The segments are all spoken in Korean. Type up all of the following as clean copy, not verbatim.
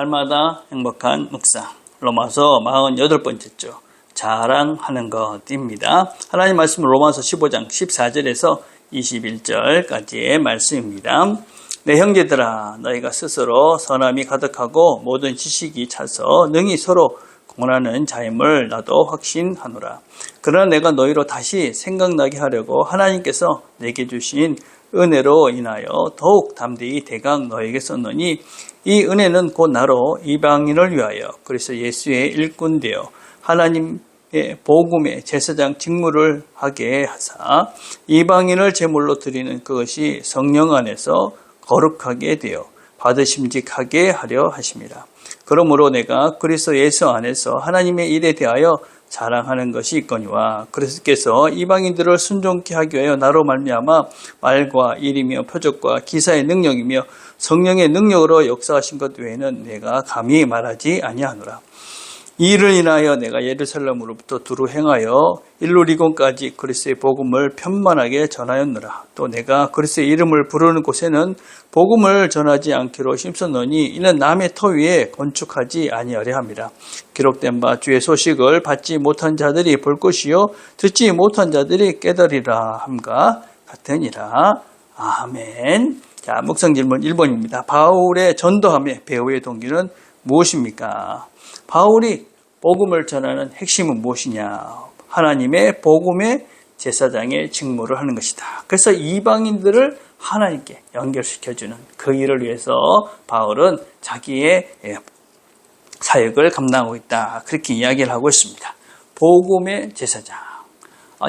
날마다 행복한 묵상 로마서 48번째죠. 자랑하는 것입니다. 하나님 말씀 로마서 15장 14절에서 21절까지의 말씀입니다. 내 형제들아 너희가 스스로 선함이 가득하고 모든 지식이 차서 능히 서로 공헌하는 자임을 나도 확신하노라. 그러나 내가 너희로 다시 생각나게 하려고 하나님께서 내게 주신 은혜로 인하여 더욱 담대히 대강 너에게 썼노니 이 은혜는 곧 나로 이방인을 위하여 그리스도 예수의 일꾼 되어 하나님의 복음의 제사장 직무를 하게 하사 이방인을 제물로 드리는 그것이 성령 안에서 거룩하게 되어 받으심직하게 하려 하심이라. 그러므로 내가 그리스도 예수 안에서 하나님의 일에 대하여 자랑하는 것이 있거니와 그리스도께서 이방인들을 순종케 하기 위하여 나로 말미암아 말과 일이며 표적과 기사의 능력이며 성령의 능력으로 역사하신 것 외에는 내가 감히 말하지 아니하노라. 이 일을 인하여 내가 예루살렘으로부터 두루 행하여 일루리곤까지 그리스도의 복음을 편만하게 전하였노라. 또 내가 그리스도의 이름을 부르는 곳에는 복음을 전하지 않기로 힘썼노니 이는 남의 터 위에 건축하지 아니하려 함이라. 기록된 바 주의 소식을 받지 못한 자들이 볼 것이요 듣지 못한 자들이 깨달으리라 함과 같으니라. 아멘. 자, 묵상 질문 1번입니다. 바울의 전도함의 배후의 동기는 무엇입니까? 바울이 복음을 전하는 핵심은 무엇이냐? 하나님의 복음의 제사장의 직무를 하는 것이다. 그래서 이방인들을 하나님께 연결시켜주는 그 일을 위해서 바울은 자기의 사역을 감당하고 있다. 그렇게 이야기를 하고 있습니다. 복음의 제사장.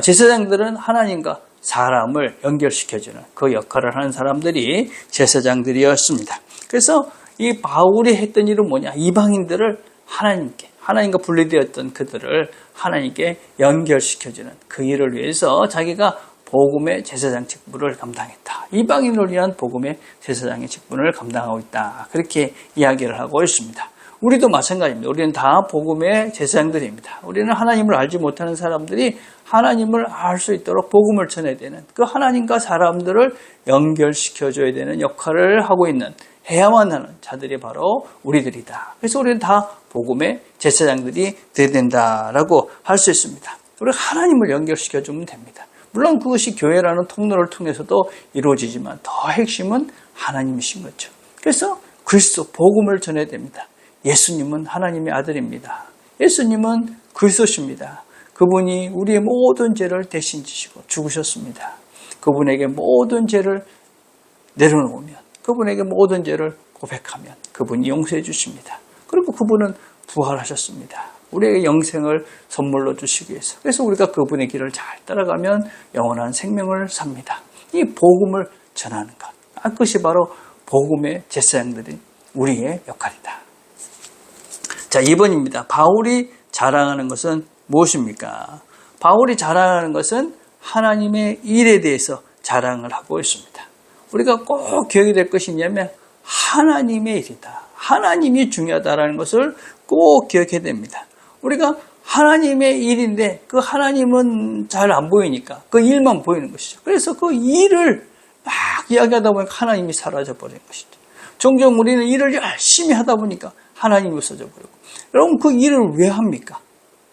제사장들은 하나님과 사람을 연결시켜주는 그 역할을 하는 사람들이 제사장들이었습니다. 그래서 이 바울이 했던 일은 뭐냐? 이방인들을 하나님과 분리되었던 그들을 하나님께 연결시켜주는 그 일을 위해서 자기가 복음의 제사장 직분을 감당했다. 이방인을 위한 복음의 제사장의 직분을 감당하고 있다. 그렇게 이야기를 하고 있습니다. 우리도 마찬가지입니다. 우리는 다 복음의 제사장들입니다. 우리는 하나님을 알지 못하는 사람들이 하나님을 알 수 있도록 복음을 전해야 되는 그 하나님과 사람들을 연결시켜줘야 되는 역할을 하고 있는 해야만 하는 자들이 바로 우리들이다. 그래서 우리는 다 복음의 제사장들이 되어야 된다라고 할 수 있습니다. 우리가 하나님을 연결시켜주면 됩니다. 물론 그것이 교회라는 통로를 통해서도 이루어지지만 더 핵심은 하나님이신 거죠. 그래서 그리스도 복음을 전해야 됩니다. 예수님은 하나님의 아들입니다. 예수님은 그리스도십니다. 그분이 우리의 모든 죄를 대신 지시고 죽으셨습니다. 그분에게 모든 죄를 내려놓으면 그분에게 모든 죄를 고백하면 그분이 용서해 주십니다. 그리고 그분은 부활하셨습니다. 우리에게 영생을 선물로 주시기 위해서. 그래서 우리가 그분의 길을 잘 따라가면 영원한 생명을 삽니다. 이 복음을 전하는 것. 그것이 바로 복음의 제사장들인 우리의 역할이다. 자, 2번입니다. 바울이 자랑하는 것은 무엇입니까? 바울이 자랑하는 것은 하나님의 일에 대해서 자랑을 하고 있습니다. 우리가 꼭 기억이 될 것이 있냐면 하나님의 일이다. 하나님이 중요하다는 것을 꼭 기억해야 됩니다. 우리가 하나님의 일인데 그 하나님은 잘 안 보이니까 그 일만 보이는 것이죠. 그래서 그 일을 막 이야기하다 보니까 하나님이 사라져버리는 것이죠. 종종 우리는 일을 열심히 하다 보니까 하나님이 없어져 버리고. 여러분 그 일을 왜 합니까?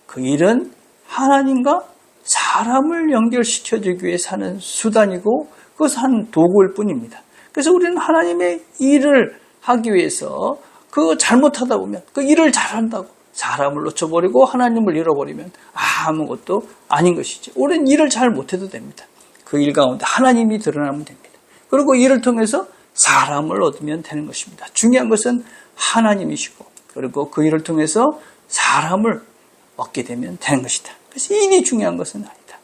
그 일은 하나님과 사람을 연결시켜주기 위해 사는 수단이고 그것은 한 도구일 뿐입니다. 그래서 우리는 하나님의 일을 하기 위해서 그거 잘못하다 보면 그 일을 잘한다고 사람을 놓쳐버리고 하나님을 잃어버리면 아무것도 아닌 것이지. 우리는 일을 잘 못해도 됩니다. 그 일 가운데 하나님이 드러나면 됩니다. 그리고 일을 통해서 사람을 얻으면 되는 것입니다. 중요한 것은 하나님이시고 그리고 그 일을 통해서 사람을 얻게 되면 되는 것이다. 그래서 일이 중요한 것은 아니다.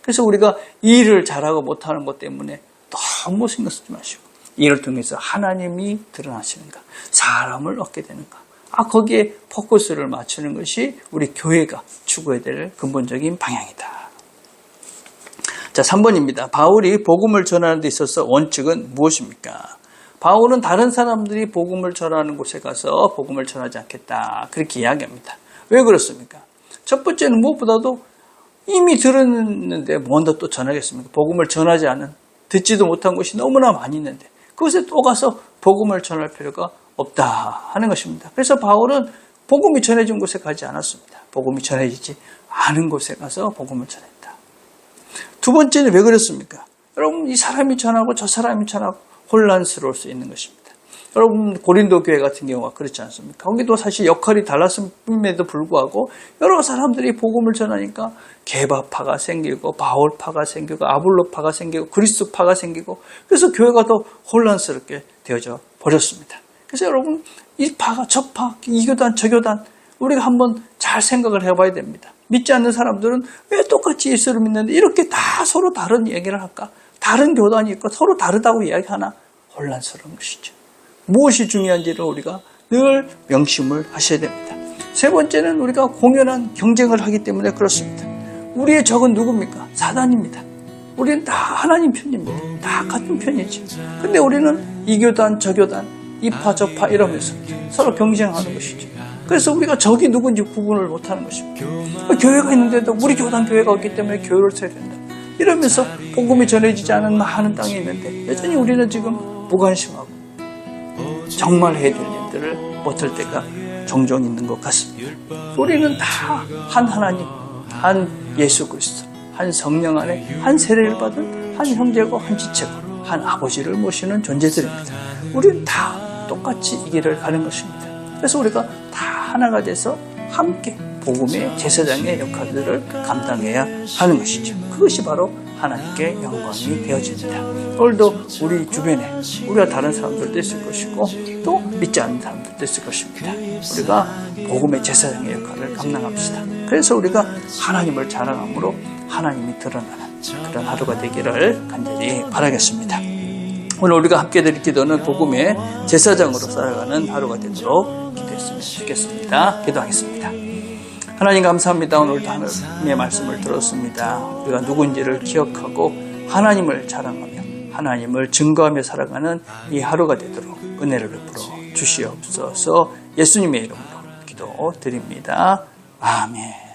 그래서 우리가 일을 잘하고 못하는 것 때문에 너무 신경 쓰지 마시고 일을 통해서 하나님이 드러나시는가, 사람을 얻게 되는가. 거기에 포커스를 맞추는 것이 우리 교회가 추구해야 될 근본적인 방향이다. 자, 3번입니다. 바울이 복음을 전하는 데 있어서 원칙은 무엇입니까? 바울은 다른 사람들이 복음을 전하는 곳에 가서 복음을 전하지 않겠다. 그렇게 이야기합니다. 왜 그렇습니까? 첫 번째는 무엇보다도 이미 들었는데 뭔가 또 전하겠습니까? 복음을 전하지 않은, 듣지도 못한 곳이 너무나 많이 있는데 그곳에 또 가서 복음을 전할 필요가 없다 하는 것입니다. 그래서 바울은 복음이 전해진 곳에 가지 않았습니다. 복음이 전해지지 않은 곳에 가서 복음을 전했다. 두 번째는 왜 그랬습니까? 여러분, 이 사람이 전하고 저 사람이 전하고 혼란스러울 수 있는 것입니다. 여러분, 고린도 교회 같은 경우가 그렇지 않습니까? 거기도 사실 역할이 달랐음에도 불구하고 여러 사람들이 복음을 전하니까 게바파가 생기고 바울파가 생기고 아볼로파가 생기고 그리스도파가 생기고 그래서 교회가 더 혼란스럽게 되어져 버렸습니다. 그래서 여러분, 이 파가 저 파, 이 교단 저 교단 우리가 한번 잘 생각을 해봐야 됩니다. 믿지 않는 사람들은 왜 똑같이 예수를 믿는데 이렇게 다 서로 다른 얘기를 할까? 다른 교단이 있고 서로 다르다고 이야기하나? 혼란스러운 것이죠. 무엇이 중요한지를 우리가 늘 명심을 하셔야 됩니다. 세 번째는 우리가 공연한 경쟁을 하기 때문에 그렇습니다. 우리의 적은 누굽니까? 사단입니다. 우리는 다 하나님 편입니다. 다 같은 편이지. 근데 우리는 이 교단 저 교단 이 파 저 파 이러면서 서로 경쟁하는 것이죠. 그래서 우리가 적이 누군지 구분을 못하는 것입니다. 교회가 있는데도 우리 교단 교회가 없기 때문에 교회를 세야 된다. 이러면서 복음이 전해지지 않은 많은 땅이 있는데 여전히 우리는 지금 무관심하고 정말 해야 될 일들을 못할 때가 종종 있는 것 같습니다. 우리는 다 한 하나님, 한 예수 그리스도, 한 성령 안에 한 세례를 받은 한 형제고 한 지체고 한 아버지를 모시는 존재들입니다. 우리는 다 똑같이 이 길을 가는 것입니다. 그래서 우리가 다 하나가 돼서 함께 복음의 제사장의 역할들을 감당해야 하는 것이죠. 그것이 바로 하나님께 영광이 되어집니다. 오늘도 우리 주변에 우리가 다른 사람들도 있을 것이고 또 믿지 않는 사람들도 있을 것입니다. 우리가 복음의 제사장의 역할을 감당합시다. 그래서 우리가 하나님을 자랑함으로 하나님이 드러나는 그런 하루가 되기를 간절히 바라겠습니다. 오늘 우리가 함께 드릴 기도는 복음의 제사장으로 살아가는 하루가 되도록 기도했으면 좋겠습니다. 기도하겠습니다. 하나님 감사합니다. 오늘도 하나님의 말씀을 들었습니다. 우리가 누군지를 기억하고 하나님을 자랑하며 하나님을 증거하며 살아가는 이 하루가 되도록 은혜를 베풀어 주시옵소서. 예수님의 이름으로 기도드립니다. 아멘.